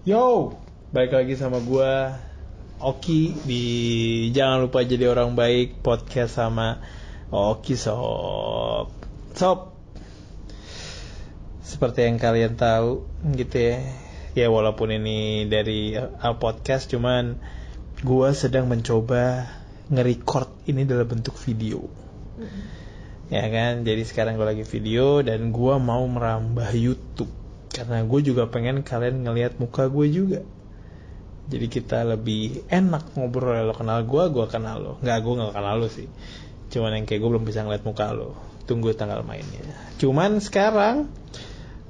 Yo, balik lagi sama gua Oki di Jangan Lupa Jadi Orang Baik podcast sama Oki Sob. Seperti yang kalian tahu gitu ya. Ya walaupun ini dari podcast, cuman gua sedang mencoba nge-record ini dalam bentuk video. Ya kan, jadi sekarang gua lagi video dan gua mau merambah YouTube. Karena gue juga pengen kalian ngelihat muka gue juga. Jadi kita lebih enak ngobrol. Lo kenal gue kenal lo. Gue gak kenal lo sih. Cuman yang kayak gue belum bisa ngeliat muka lo. Tunggu tanggal mainnya. Cuman sekarang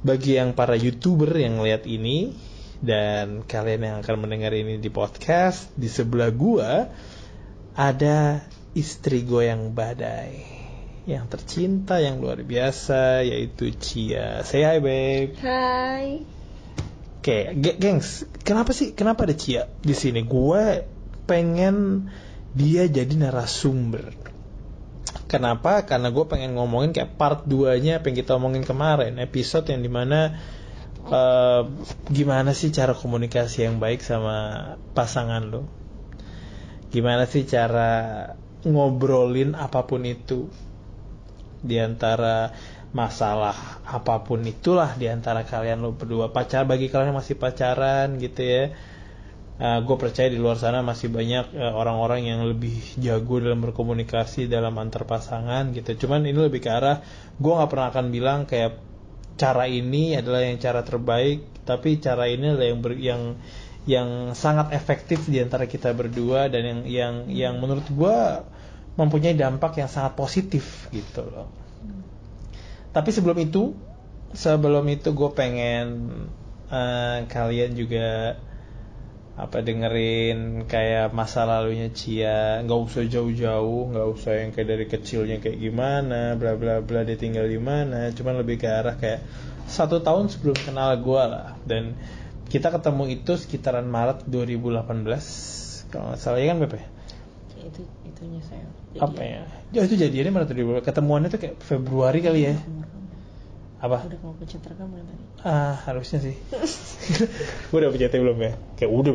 bagi yang para YouTuber yang ngeliat ini dan kalian yang akan mendengar ini di podcast, di sebelah gue ada istri gue yang badai, yang tercinta, yang luar biasa, yaitu Cia. Say hi, babe. Hai. Oke, gengs, kenapa ada Cia di sini? Gue pengen dia jadi narasumber. Kenapa? Karena gue pengen ngomongin kayak part 2-nya apa yang kita omongin kemarin, episode yang dimana gimana sih cara komunikasi yang baik sama pasangan lo? Gimana sih cara ngobrolin apapun itu? Di antara masalah apapun itulah di antara kalian lo berdua, bagi kalian yang masih pacaran gitu ya, gue percaya di luar sana masih banyak orang-orang yang lebih jago dalam berkomunikasi dalam antar pasangan gitu. Cuman ini lebih ke arah gue nggak pernah akan bilang kayak cara ini adalah yang cara terbaik, tapi cara ini adalah yang sangat efektif di antara kita berdua dan yang menurut gue mempunyai dampak yang sangat positif gitu loh. Tapi sebelum itu gue pengen kalian juga dengerin kayak masa lalunya Cia. Nggak usah jauh-jauh, nggak usah yang kayak dari kecilnya kayak gimana, bla bla bla, dia tinggal di mana. Cuman lebih ke arah kayak 1 tahun sebelum kenal gue lah. Dan kita ketemu itu sekitaran Maret 2018 kalau nggak salah, ya kan Beb? Itunya saya. Apa ya? Itu jadiannya Maret 2018. Ketemuannya tuh kayak Februari kali ya. Apa? Udah mau pencet rekam belum tadi? Harusnya sih. Gue udah pencetnya belum ya? Kayak udah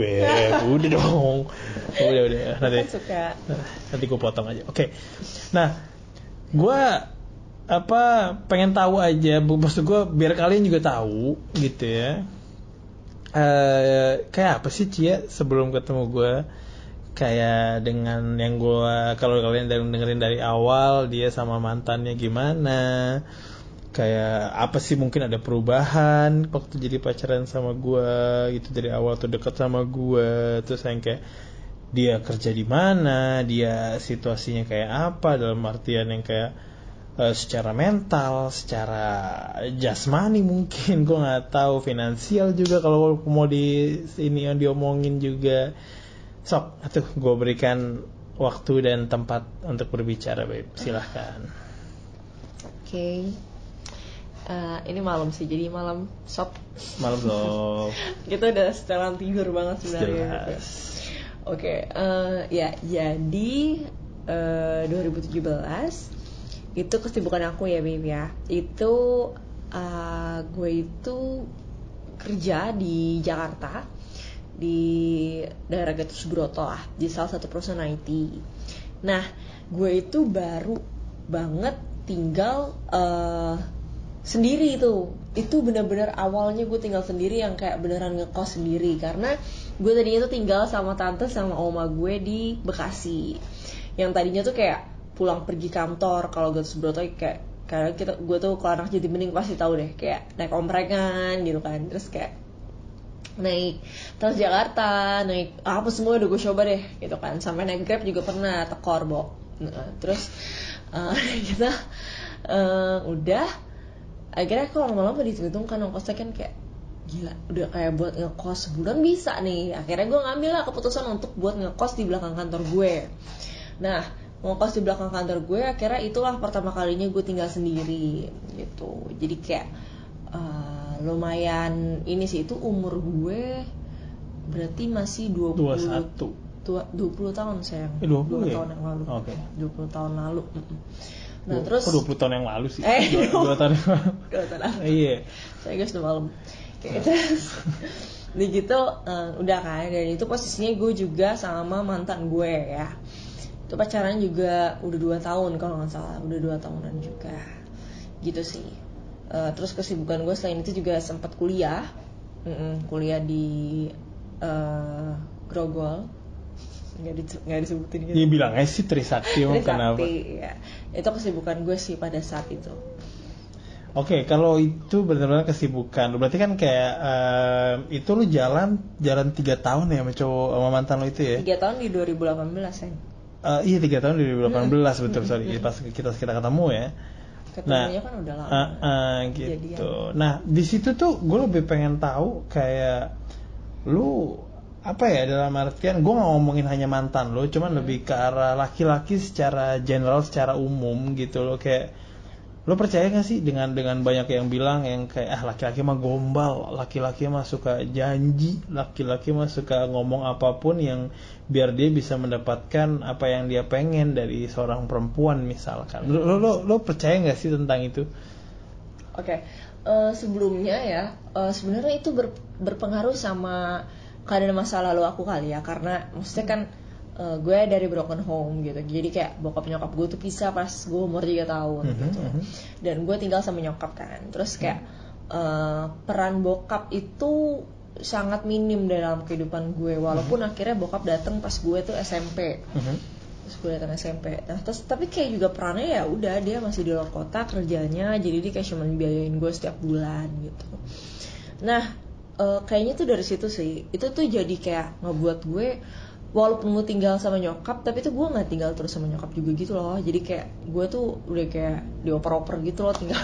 udah dong. Udah. Nanti gue potong aja. Oke. Nah, gue pengen tahu aja, maksud gue biar kalian juga tahu gitu ya. Kayak apa sih Cia sebelum ketemu gue? Kayak dengan yang gue, kalau kalian dengerin dari awal dia sama mantannya gimana, kayak apa sih mungkin ada perubahan waktu jadi pacaran sama gue gitu dari awal tuh deket sama gue, terus yang kayak dia kerja di mana, dia situasinya kayak apa dalam artian yang kayak secara mental, secara jasmani mungkin gue nggak tahu, finansial juga kalau mau di ini yang diomongin juga. Sok, gue berikan waktu dan tempat untuk berbicara, babe. Silahkan. Oke. Ini malam sih, jadi malam sob. Malam sob. Kita udah setelan tidur banget sebenarnya. Oke. Ya jadi 2017 itu kesibukan aku ya, babe ya. Itu gue itu kerja di Jakarta, di daerah Gatot Subroto lah, di salah satu perusahaan IT. Nah, gue itu baru banget tinggal sendiri itu benar-benar awalnya gue tinggal sendiri yang kayak beneran ngekos sendiri, karena gue tadinya tuh tinggal sama tante sama oma gue di Bekasi, yang tadinya tuh kayak pulang pergi kantor kalau Gatot Subroto kayak gue tuh kalau anak jadi mending pasti tahu deh, kayak naik omprekan gitu kan, terus kayak naik Transjakarta, naik apa semua udah gue coba deh gitu kan, sampai naik Grab juga pernah, tekor Bo. Terus kita udah akhirnya kalau lama-lama dihitung kan ongkosnya kan kayak gila, udah kayak buat ngekos sebulan bisa nih. Akhirnya gue ngambil lah keputusan untuk buat ngekos di belakang kantor gue. Nah, ngekos di belakang kantor gue akhirnya itulah pertama kalinya gue tinggal sendiri gitu. Jadi kayak lumayan ini sih, itu umur gue berarti masih 20 tahun sayang. 20 tahun yang lalu. Okay. 20 tahun lalu. Nah, terus 20 tahun yang lalu sih. 2 tahun yang lalu. 2 tahun lalu. Iya. Saya guys udah malam. Terus di gitu udah kan, dan itu posisinya gue juga sama mantan gue ya. Itu pacaran juga udah 2 tahun kalau nggak salah, udah 2 tahunan juga gitu sih. Terus kesibukan gue selain itu juga sempat kuliah, kuliah di Grogol, nggak disebutin gitu. Dia bilang sih Trisakti, kenapa? Ya. Itu kesibukan gue sih pada saat itu. Oke, kalau itu benar-benar kesibukan, berarti kan kayak itu lu jalan 3 tahun ya sama mantan lo itu ya? 3 tahun di 2018 ya. Iya 3 tahun di 2018 betul, sorry. Pas kita ketemu ya. Ketemunya kan udah lama. Gitu. Jadian. Nah di situ tuh gue lebih pengen tahu kayak lu apa ya, dalam artian gue nggak ngomongin hanya mantan lo, cuman lebih ke arah laki-laki secara general, secara umum gitu lo. Kayak lo percaya gak sih dengan banyak yang bilang yang kayak laki-laki mah gombal, laki-laki mah suka janji, laki-laki mah suka ngomong apapun yang biar dia bisa mendapatkan apa yang dia pengen dari seorang perempuan misalkan. Lo percaya gak sih tentang itu? Oke. Sebelumnya ya, sebenarnya itu berpengaruh sama keadaan masa lalu aku kali ya, karena maksudnya kan gue dari broken home gitu, jadi kayak bokap nyokap gue tuh pisah pas gue umur 3 tahun gitu, dan gue tinggal sama nyokap kan. Terus kayak peran bokap itu sangat minim dalam kehidupan gue, walaupun akhirnya bokap datang pas gue tuh SMP. Terus gue datang SMP. Nah terus tapi kayak juga perannya ya udah, dia masih di luar kota kerjanya, jadi dia kayak cuma biayain gue setiap bulan gitu. Nah kayaknya tuh dari situ sih, itu tuh jadi kayak ngebuat gue, walaupun gue tinggal sama nyokap, tapi tuh gue nggak tinggal terus sama nyokap juga gitu loh. Jadi kayak gue tuh udah kayak dioper-oper gitu loh, tinggal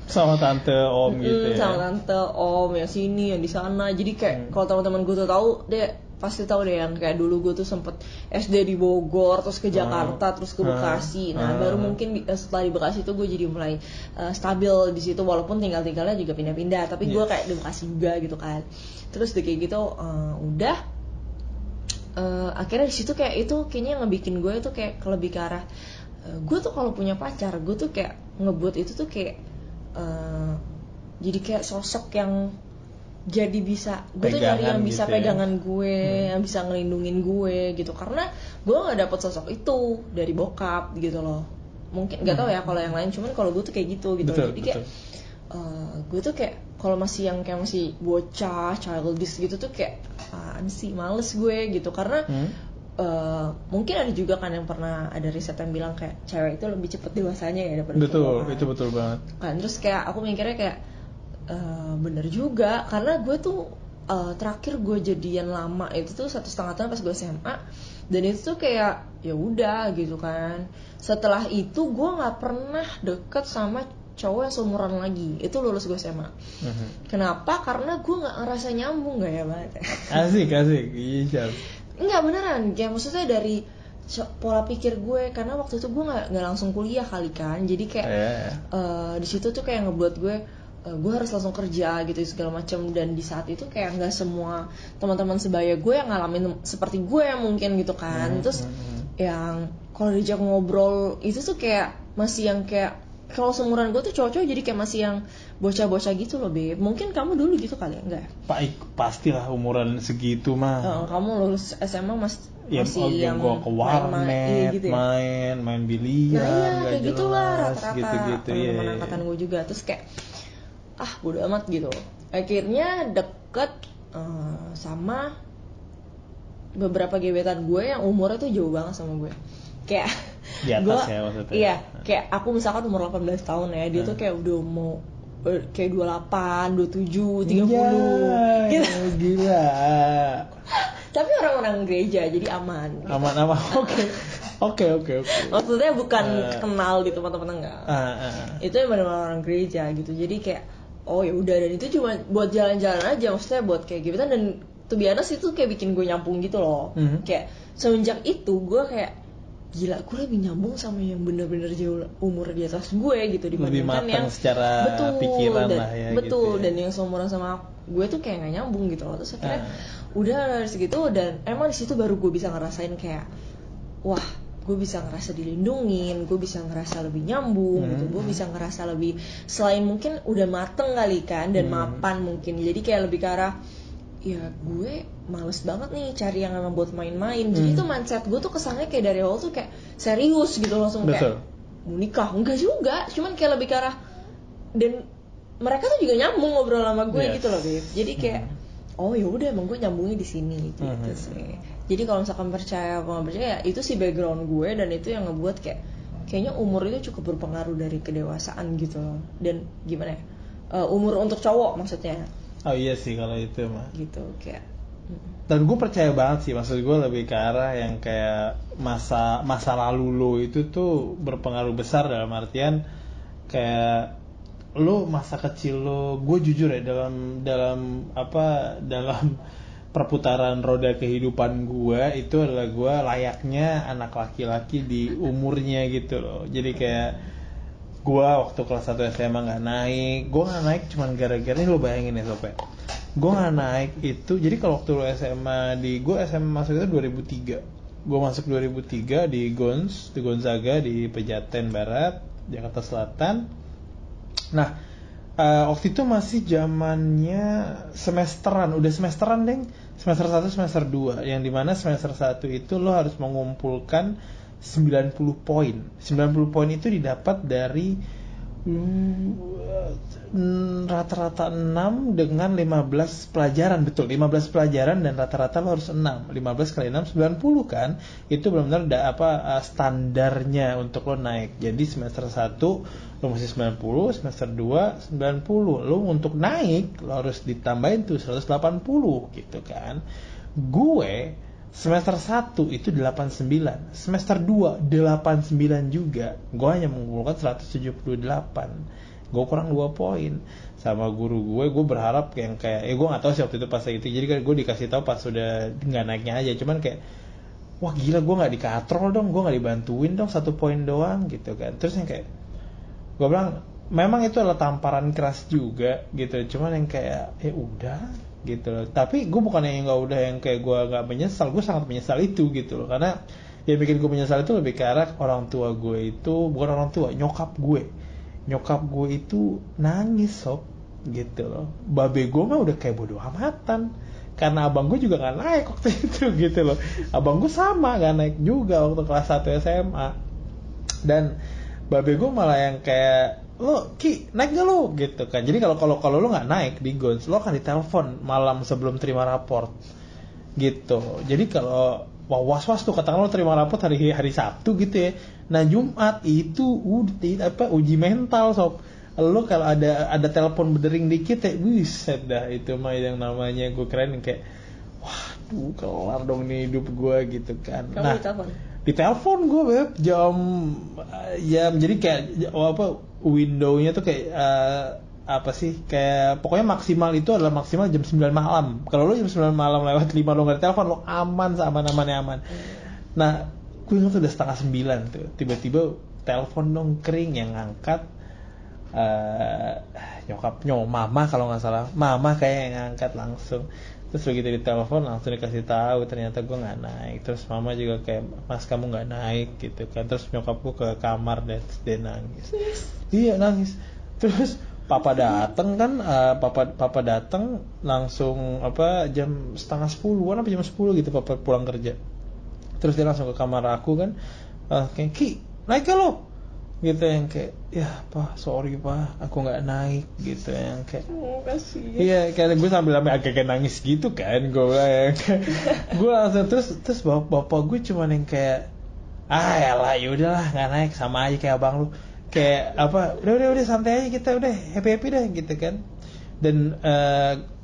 sama tante om gitu ya. Sama tante om yang sini yang di sana. Jadi kayak kalau teman-teman gue tuh tahu, dia pasti tahu deh yang kayak dulu gue tuh sempet SD di Bogor, terus ke Jakarta, terus ke Bekasi. Nah baru mungkin setelah di Bekasi tuh gue jadi mulai stabil di situ, walaupun tinggalnya juga pindah-pindah, tapi gue kayak di Bekasi juga gitu kan. Terus kayak gitu udah akhirnya di situ kayak itu kayaknya ngebikin gue tuh kayak lebih ke arah gue tuh kalau punya pacar, gue tuh kayak ngebuat itu tuh kayak jadi kayak sosok yang jadi bisa, gue tuh nyari yang bisa gitu pegangan gue, yang bisa ngelindungin gue gitu, karena gue nggak dapet sosok itu dari bokap gitu loh. Mungkin nggak tahu ya kalau yang lain, cuman kalau gue tuh kayak gitu. Betul, jadi kayak gue tuh kayak kalau masih yang kayak masih bocah childish gitu tuh kayak sih males gue gitu, karena mungkin ada juga kan yang pernah ada riset yang bilang kayak cewek itu lebih cepet dewasanya ya daripada cowok. Itu betul banget kan. Terus kayak aku mikirnya kayak bener juga, karena gue tuh terakhir gue jadian lama itu tuh 1,5 tahun pas gue SMA, dan itu tuh kayak ya udah gitu kan. Setelah itu gue nggak pernah deket sama cowok yang seumuran lagi, itu lulus gue SMA. Kenapa? Karena gue nggak ngerasa nyambung, gak ya banget. Asik iya. Nggak beneran, ya maksudnya dari pola pikir gue, karena waktu itu gue nggak langsung kuliah kali kan, jadi kayak di situ tuh kayak ngebuat gue harus langsung kerja gitu segala macam, dan di saat itu kayak nggak semua teman-teman sebaya gue yang ngalamin seperti gue mungkin gitu kan. Terus yang kalau diajak ngobrol itu tuh kayak masih yang kayak kalau seumuran gue tuh cowok-cowok jadi kayak masih yang bocah-bocah gitu loh, Beb. Mungkin kamu dulu gitu kali ya, enggak? Pastilah umuran segitu mah. Kamu lulus SMA masih yang gue ke warnet, gitu ya? main biliar, nah iya kayak gitulah rata-rata gitu, teman-teman angkatan gue juga. Terus kayak bodo amat gitu. Akhirnya deket sama beberapa gebetan gue yang umurnya tuh jauh banget sama gue. Kayak di atas ya maksudnya. Iya, kayak aku misalkan umur 18 tahun ya, dia tuh kayak udah mau kayak 28, 27, 30 gitu. Gila. Tapi orang-orang gereja jadi aman. Gitu. Aman. Oke. Maksudnya bukan kenal di teman-teman enggak. Itu yang benar-benar orang gereja gitu. Jadi kayak ya udah, dan itu cuma buat jalan-jalan aja, maksudnya buat kayak gitu. Dan to be honest itu kayak bikin gue nyampung gitu loh. Kayak semenjak itu gue kayak gila, gue lebih nyambung sama yang bener-bener jauh umur di atas gue gitu, dibandingkan yang secara pikiran lah ya. Betul, gitu ya. Dan yang seumuran sama gue tuh kayak gak nyambung gitu loh. Terus akhirnya udah dari segitu, dan emang di situ baru gue bisa ngerasain kayak wah gue bisa ngerasa dilindungin, gue bisa ngerasa lebih nyambung gitu, gue bisa ngerasa lebih, selain mungkin udah mateng kali kan dan mapan mungkin, jadi kayak lebih ke arah ya gue males banget nih cari yang emang buat main-main. Jadi tuh mindset gue tuh kesannya kayak dari awal tuh kayak serius gitu, langsung kayak mau nikah, enggak juga, cuman kayak lebih ke arah, dan mereka tuh juga nyambung ngobrol sama gue gitu loh Beb. Jadi kayak oh ya udah emang gue nyambungnya di sini gitu sih. Jadi kalau misalkan percaya apa nggak percaya ya itu sih background gue, dan itu yang ngebuat kayaknya umur itu cukup berpengaruh dari kedewasaan gitu loh. Dan gimana ya, umur untuk cowok maksudnya. Oh iya sih kalau itu mah gitu kayak. Dan gue percaya banget sih, maksud gue lebih ke arah yang kayak masa lalu lo itu tuh berpengaruh besar, dalam artian kayak lo masa kecil lo, gue jujur ya dalam perputaran roda kehidupan gue itu adalah gue layaknya anak laki-laki di umurnya gitu loh. Jadi kayak gue waktu kelas 1 SMA nggak naik cuman gara-gara ini, lo bayangin ya Sope, gue nggak naik itu. Jadi kalau waktu lo SMA gue SMA masuk itu 2003, gue masuk 2003 di Gonzaga di Pejaten Barat, Jakarta Selatan. Nah waktu itu masih zamannya semesteran, udah semesteran deng, semester 1 semester 2, yang dimana semester 1 itu lo harus mengumpulkan 90 poin. 90 poin itu didapat dari rata-rata 6 dengan 15 pelajaran. Betul, 15 pelajaran dan rata-rata lo harus 6. 15 kali 6 90 kan. Itu benar-benar standarnya untuk lo naik. Jadi semester 1 lo mesti 90, semester 2 90. Lo untuk naik lo harus ditambahin tuh 180 gitu kan. Gue semester 1 itu 89, semester 2 89 juga. Gue hanya mengumpulkan 178. Gue kurang 2 poin sama guru gue berharap yang kayak gue nggak tahu sih waktu itu pas gitu. Jadi kan gue dikasih tahu pas sudah nggak naiknya aja, cuman kayak wah gila, gue nggak dikatrol dong, gue nggak dibantuin dong 1 poin doang gitu kan. Terus yang kayak gue bilang memang itu adalah tamparan keras juga gitu, cuman yang kayak udah gitu loh. Tapi gue bukan yang nggak udah yang kayak gue nggak menyesal, gue sangat menyesal itu gitu loh. Karena yang bikin gue menyesal itu lebih ke arah orang tua gue itu, bukan orang tua, nyokap gue itu nangis sob gitu loh. Babe gue mah udah kayak bodo amatan karena abang gue juga nggak naik waktu itu gitu loh. Abang gue sama nggak naik juga waktu kelas 1 SMA, dan babe gue malah yang kayak lo Ki naik gak lo gitu kan. Jadi kalau lo nggak naik di Gons, lo akan ditelepon malam sebelum terima raport gitu. Jadi kalau was-was tuh katakan lo terima raport hari Sabtu gitu ya, nah Jumat itu uji mental sob. Lo kalau ada telepon berdering dikit ya buset dah, itu mah yang namanya gue keren kayak waduh kelar dong nih hidup gue gitu kan. Kamu nah ditelepon gue Beb jam jadi kayak windownya tuh kayak kayak pokoknya maksimal itu adalah maksimal jam 9 malam. Kalau lo jam 9 malam lewat 5 lo nggak ditelepon, lo aman. Nah gue ingat udah 8:30 tuh tiba-tiba telepon dong kering, yang ngangkat mama kalau nggak salah, mama kayak yang ngangkat langsung. Terus begitu ditelepon langsung dikasih tahu ternyata gue nggak naik. Terus mama juga kayak mas kamu nggak naik gitu kan. Terus nyokapku ke kamar dan dia nangis. Iya nangis. Terus papa datang kan, papa datang langsung jam 9:30 apa jam 10 gitu papa pulang kerja. Terus dia langsung ke kamar aku kan, kayak Ki naik gak lo? Gitu yang kayak ya pak sorry pak aku nggak naik gitu, yang kayak iya kayak gue sambil agak nangis gitu kan gue gue langsung terus bapak gue cuman yang kayak yalah yaudahlah nggak naik sama aja kayak abang lu, kayak udah santai aja kita, udah happy dah gitu kan. Dan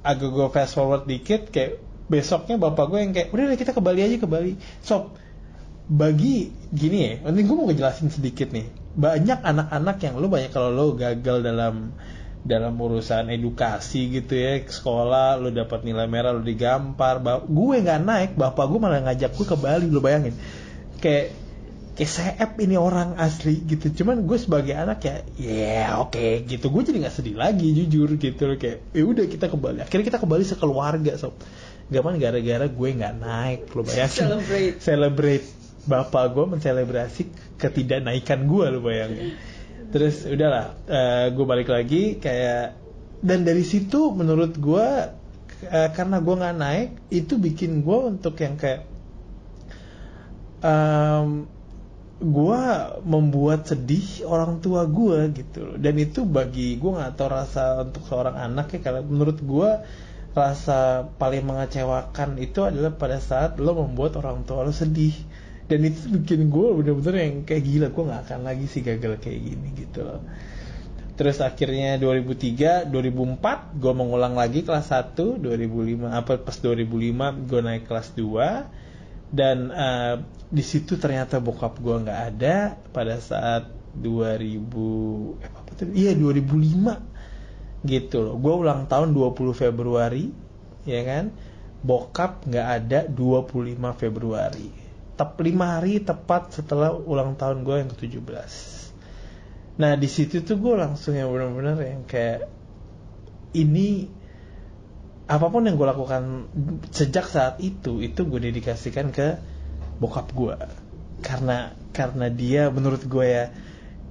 agak gue fast forward dikit, kayak besoknya bapak gue yang kayak udah kita ke Bali sob. Bagi gini ya, nanti gue mau ngejelasin sedikit nih. Banyak anak-anak yang kalau lo gagal dalam urusan edukasi gitu ya, sekolah lo dapat nilai merah, lo digampar. Gue nggak naik, bapak gue malah ngajak gue ke Bali, lo bayangin. Kayak seep ini orang asli gitu. Cuman gue sebagai anak ya oke gitu. Gue jadi nggak sedih lagi jujur gitu. Kayak udah kita ke Bali. Akhirnya kita ke Bali sekeluarga sob. Gaman gara-gara gue nggak naik, lo bayangin. Celebrate bapak gue menselebrasi ketidaknaikan gue, lu bayangin. Terus udahlah, gue balik lagi kayak, dan dari situ menurut gue karena gue nggak naik, itu bikin gue untuk yang kayak gue membuat sedih orang tua gue gitu loh. Dan itu bagi gue nggak tahu rasa untuk seorang anak ya, karena menurut gue rasa paling mengecewakan itu adalah pada saat lo membuat orang tua lo sedih. Dan itu bikin gue bener-bener yang kayak gila, gue nggak akan lagi sih gagal kayak gini gitu loh. Terus akhirnya 2003, 2004 gue mengulang lagi kelas 1, 2005 pas 2005 gue naik kelas 2. Dan di situ ternyata bokap gue nggak ada pada saat 2005 gitu loh. Gue ulang tahun 20 Februari, ya kan? Bokap nggak ada 25 Februari. 5 hari tepat setelah ulang tahun gue yang ke-17. Nah di situ tuh gue langsung yang benar-benar yang kayak, ini apapun yang gue lakukan sejak saat itu gue dedikasikan ke bokap gue, karena dia menurut gue ya,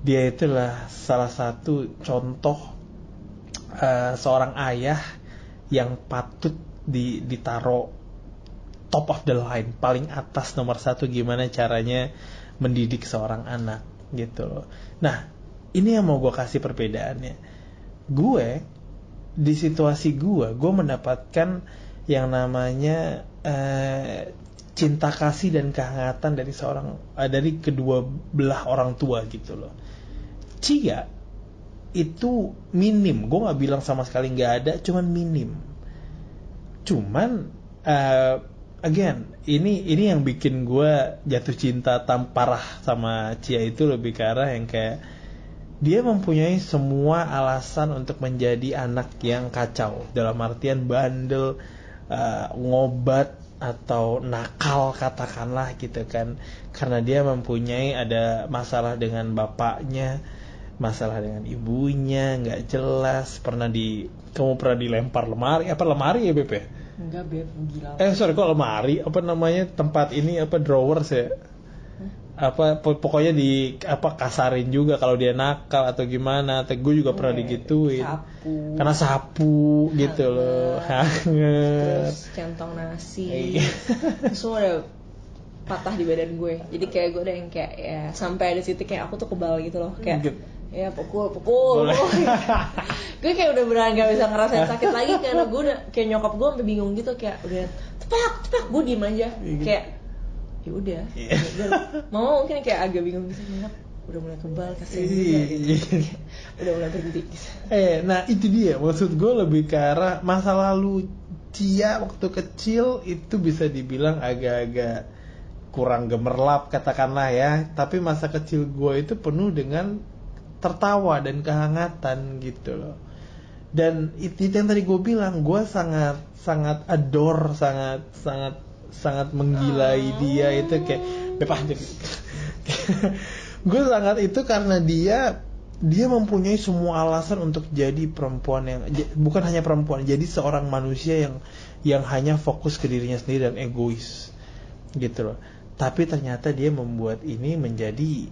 dia itulah salah satu contoh seorang ayah yang patut ditaruh top of the line, paling atas, nomor 1 gimana caranya mendidik seorang anak gitu loh. Nah ini yang mau gue kasih perbedaannya. Gue di situasi gue mendapatkan yang namanya cinta kasih dan kehangatan dari kedua belah orang tua gitu loh. Cia itu minim, gue nggak bilang sama sekali nggak ada, cuman minim. Cuman again, ini yang bikin gue jatuh cinta parah sama Cia itu lebih ke arah yang kayak, dia mempunyai semua alasan untuk menjadi anak yang kacau, dalam artian bandel, ngobat atau nakal katakanlah gitu kan, karena dia mempunyai ada masalah dengan bapaknya, masalah dengan ibunya, nggak jelas, kamu pernah dilempar lemari ya Beb ya? Enggak Beb, gila. Sorry, kok lemari, apa namanya, tempat ini apa, drawers ya? Pokoknya kasarin juga kalau dia nakal atau gimana. Gue juga pernah digituin. Karena sapu gitu loh, hangat. Terus centong nasi. Semua udah patah di badan gue. Jadi kayak gue udah yang kayak ya, sampai ada titik kayak aku tuh kebal gitu loh, kayak ya pukul. Gue kayak udah beneran gak bisa ngerasain sakit lagi, karena gue udah kayak nyokap gue sampai bingung gitu, kayak udah tepak gue diem aja kayak ya udah. Mama mungkin kayak agak bingung gitu, nyokap udah mulai kebal, kasihan juga gitu. Udah mulai berhenti gitu. Nah itu dia, maksud gue lebih ke arah masa lalu Cia waktu kecil itu bisa dibilang agak-agak kurang gemerlap katakanlah ya, tapi masa kecil gue itu penuh dengan tertawa dan kehangatan gitu loh. Dan itu yang tadi gue bilang, gue sangat adore, sangat menggilai dia itu, kayak bebas aja. Gue sangat itu karena dia mempunyai semua alasan untuk jadi perempuan yang bukan hanya perempuan, jadi seorang manusia yang hanya fokus ke dirinya sendiri dan egois gitu loh. Tapi ternyata dia membuat ini menjadi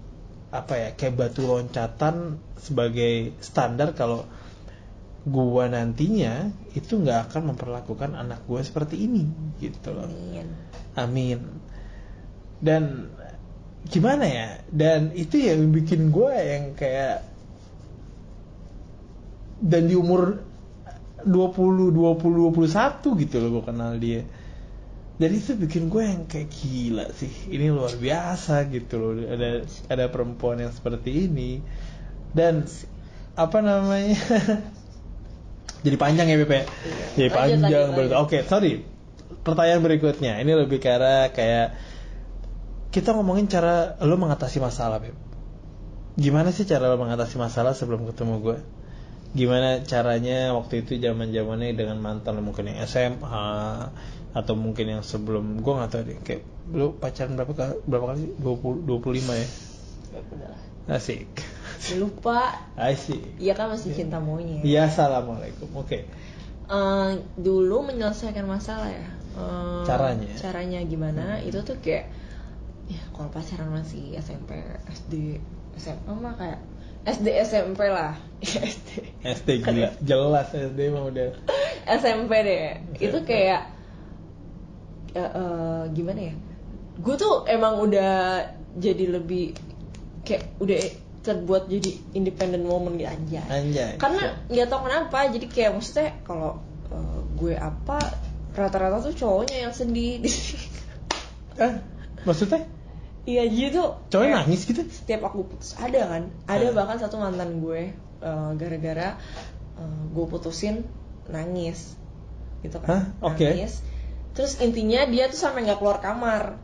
kayak batu loncatan sebagai standar kalau gua nantinya itu nggak akan memperlakukan anak gua seperti ini gitu loh. Amin. Dan gimana ya? Dan itu yang bikin gua yang kayak, dan di umur 21 gitu loh gua kenal dia. Jadi itu bikin gue yang kayak gila sih, ini luar biasa gitu loh, ada perempuan yang seperti ini. Dan apa namanya jadi panjang ya Bebe. Jadi panjang. Oke, sorry. Pertanyaan berikutnya ini lebih ke arah kayak kita ngomongin cara lo mengatasi masalah, Beb. Gimana sih cara lo mengatasi masalah sebelum ketemu gue? Gimana caranya waktu itu zaman-zamannya dengan mantan lo, mungkin yang SMA atau mungkin yang sebelum, gue nggak tahu deh, kayak lo pacaran berapa kali? 25 ya? Asik. Lupa. Asik. Iya kan, masih cinta monyet. Iya, assalamualaikum. Oke. Dulu menyelesaikan masalah ya. Caranya gimana? Itu tuh kayak ya kalau pacaran masih SMP, SD, SMA mah kayak SD SMP lah. SD gila, jelas SD mah udah. SMP deh. Itu kayak gimana ya? Gue tuh emang udah jadi lebih kayak udah terbuat jadi independent woman gitu Anjay. Karena nggak tahu kenapa, jadi kayak maksudnya kalau gue apa rata-rata tuh cowoknya yang sedih. Maksudnya? Iya gitu. Cowoknya nangis gitu? Setiap aku putus ada kan, ada bahkan satu mantan gue gara-gara gue putusin nangis, gitu kan? Okay. Nangis. Terus intinya dia tuh sampai nggak keluar kamar,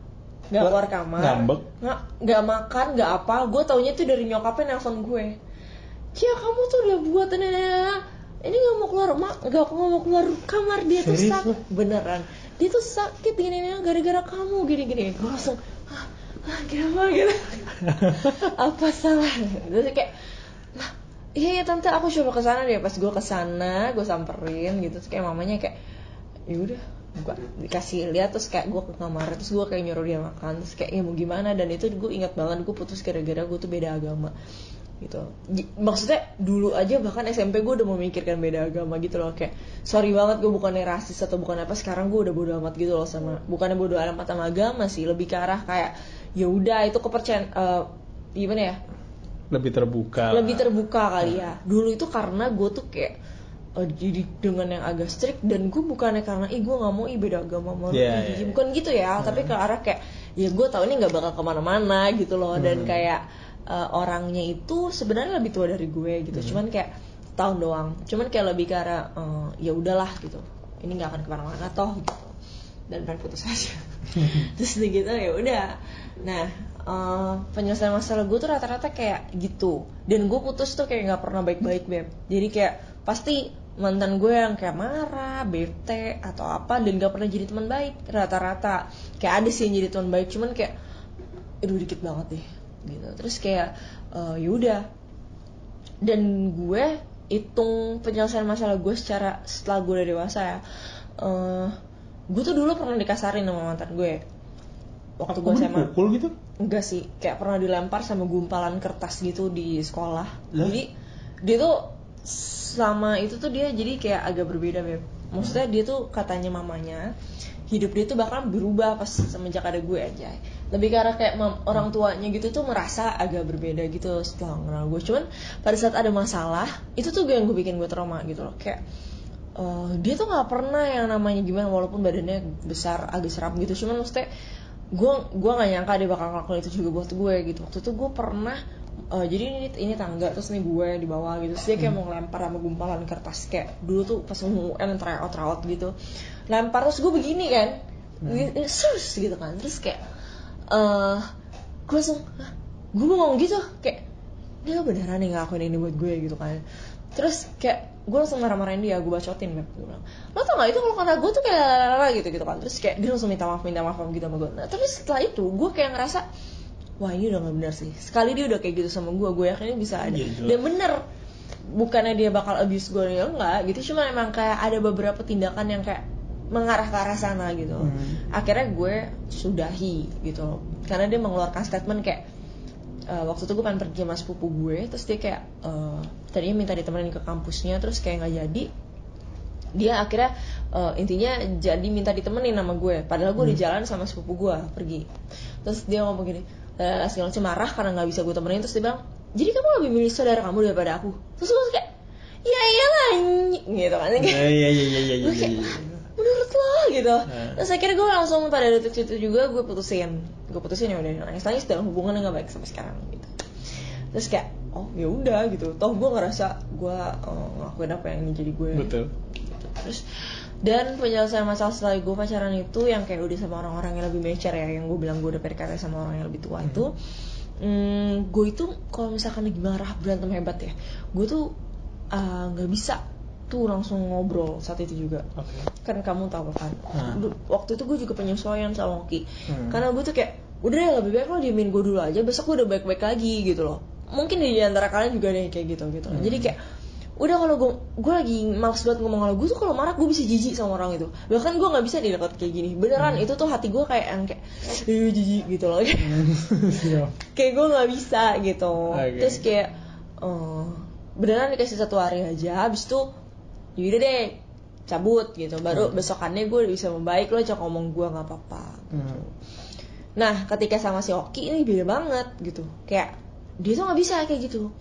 ngambek, nggak makan, nggak apa. Gue taunya tuh dari nyokapnya nelfon gue. Cia, kamu tuh udah buat ini nggak mau keluar, nggak mau keluar kamar, dia tuh sakit beneran, dia tuh sakit gini gara-gara kamu gini. Gue langsung kenapa gitu. Apa salah? Terus kayak iya tante, aku coba kesana deh. Pas gue kesana, gue samperin gitu, terus kayak mamanya kayak ya udah, gue dikasih lihat, terus kayak gue ke kamar, terus gue kayak nyuruh dia makan, terus kayak ya mau gimana. Dan itu gue ingat banget, gue putus gara-gara gue tuh beda agama gitu. Maksudnya dulu aja bahkan SMP gue udah memikirkan beda agama gitu loh, kayak sorry banget gue bukannya rasis atau bukan apa, sekarang gue udah bodo amat gitu loh sama, bukannya bodo amat sama agama sih, lebih ke arah kayak ya udah itu kepercayaan gimana ya, lebih terbuka kali ya. Dulu itu karena gue tuh kayak jadi dengan yang agak strict, dan gue bukannya karena gue nggak mau beda agama mau bukan gitu ya, tapi ke arah kayak ya gue tahu ini nggak bakal kemana-mana gitu loh. Dan kayak orangnya itu sebenarnya lebih tua dari gue gitu, cuman kayak tahun doang, cuman kayak lebih ke arah ya udahlah gitu, ini nggak akan kemana-mana toh gitu, dan pengen putus aja. Terus gitu ya udah. Nah penyelesaian masalah gue tuh rata-rata kayak gitu, dan gue putus tuh kayak nggak pernah baik-baik beb. Jadi kayak pasti mantan gue yang kayak marah, bete atau apa, dan gak pernah jadi teman baik rata-rata. Kayak ada sih yang jadi teman baik, cuman kayak aduh dikit banget deh gitu. Terus kayak yaudah, dan gue hitung penyelesaian masalah gue setelah gue udah dewasa ya. Gue tuh dulu pernah dikasarin sama mantan gue waktu gue SMA. Pukul gitu? Enggak sih, kayak pernah dilempar sama gumpalan kertas gitu di sekolah. Jadi dia tuh sama itu tuh dia jadi kayak agak berbeda beb. Maksudnya dia tuh katanya mamanya hidup dia tuh bakal berubah pas semenjak ada gue aja. Lebih karena kayak orang tuanya gitu tuh merasa agak berbeda gitu setelah kenal gue. Cuman pada saat ada masalah itu tuh yang gue bikin gue trauma gitu loh. Kayak dia tuh nggak pernah yang namanya gimana, walaupun badannya besar agak seram gitu. Cuman maksudnya gue nggak nyangka dia bakal ngelakuin itu juga buat gue gitu. Waktu itu gue pernah jadi ini tangga, terus nih gue di bawah gitu, terus dia kayak mau ngelempar sama gumpalan kertas, kayak dulu tuh pas UN tryout gitu, lempar terus gue begini kan, sus gitu kan, terus kayak gue langsung gue mau ngomong gitu, kayak dia beneran nih ngelakuin ini buat gue gitu kan. Terus kayak gue langsung marah-marahin dia, gue bacotin kan, gue bilang lo tau gak itu kalau kata gue tuh kayak lalala gitu kan. Terus kayak dia langsung minta maaf gitu sama gue. Nah tapi setelah itu gue kayak ngerasa wah ini udah gak benar sih. Sekali dia udah kayak gitu sama gue yakin bisa ada. Dan bener, bukannya dia bakal abuse gue ya enggak gitu, cuma emang kayak ada beberapa tindakan yang kayak mengarah ke arah sana gitu. Akhirnya gue sudahi gitu, karena dia mengeluarkan statement kayak waktu itu gue pengen pergi sama sepupu gue, terus dia kayak tadinya minta ditemenin ke kampusnya, terus kayak nggak jadi. Dia akhirnya intinya jadi minta ditemenin sama gue, padahal gue di jalan sama sepupu gue pergi. Terus dia ngomong gini, segala macam marah karena nggak bisa gue temenin. Terus dia bilang, jadi kamu lebih milih saudara kamu daripada aku? Terus gue kayak ya iyalah gitu kan, kayak menurut lo gitu. Terus akhirnya gue langsung pada detik itu juga gue putusin ya udah, nangis dalam hubungan yang nggak baik sampai sekarang gitu. Terus kayak oh ya udah gitu, toh gue ngerasa gue ngelakuin apa yang jadi gue. Betul. Gitu. Terus dan penyelesaian masalah setelah gue pacaran itu yang kayak udah sama orang-orang yang lebih mature ya, yang gue bilang gue udah PDKT sama orang yang lebih tua itu, gue itu kalau misalkan lagi marah berantem hebat ya, gue tuh nggak bisa tuh langsung ngobrol saat itu juga. Kan kamu tahu kan, waktu itu gue juga penyesuaian sama Oki, karena gue tuh kayak udah deh lebih baik lo diemin gue dulu aja, besok gue udah baik-baik lagi gitu loh. Mungkin di antara kalian juga ada yang kayak gitu. Jadi kayak udah kalau gue lagi malas banget ngomong sama gue tuh, kalau marah gue bisa jijik sama orang itu, bahkan gue nggak bisa di dekat kayak gini beneran. Itu tuh hati gue kayak yang kayak jijik gitu loh. Kayak gue nggak bisa gitu. Terus kayak beneran dikasih 1 hari aja, habis itu yaudah deh cabut gitu, baru besokannya gue bisa membaik, lo ajak ngomong gue nggak apa-apa gitu. Nah ketika sama si Oki ini beda banget gitu, kayak dia tuh nggak bisa kayak gitu.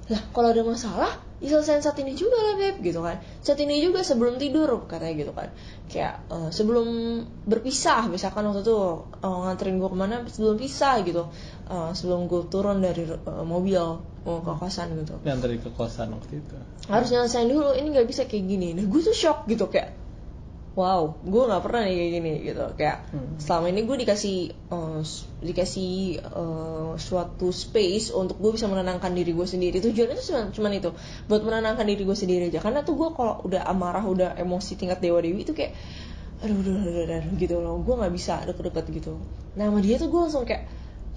Lah kalau ada masalah diselesain saat ini juga lah Beb gitu kan, saat ini juga sebelum tidur katanya gitu kan, kayak sebelum berpisah, misalkan waktu itu nganterin gue kemana sebelum pisah gitu, sebelum gue turun dari mobil mau ke kosan gitu, nganterin ke kosan waktu itu harus nyelesain dulu, ini nggak bisa kayak gini. Nah gue tuh shock gitu, kayak wow, gue nggak pernah nih kayak gini gitu. Kayak selama ini gue dikasih suatu space untuk gue bisa menenangkan diri gue sendiri. Tujuannya itu cuman itu, buat menenangkan diri gue sendiri aja. Karena tuh gue kalau udah amarah, udah emosi tingkat dewa dewi itu kayak aduh gitu loh, gue nggak bisa deket-deket gitu. Nah sama dia tuh gue langsung kayak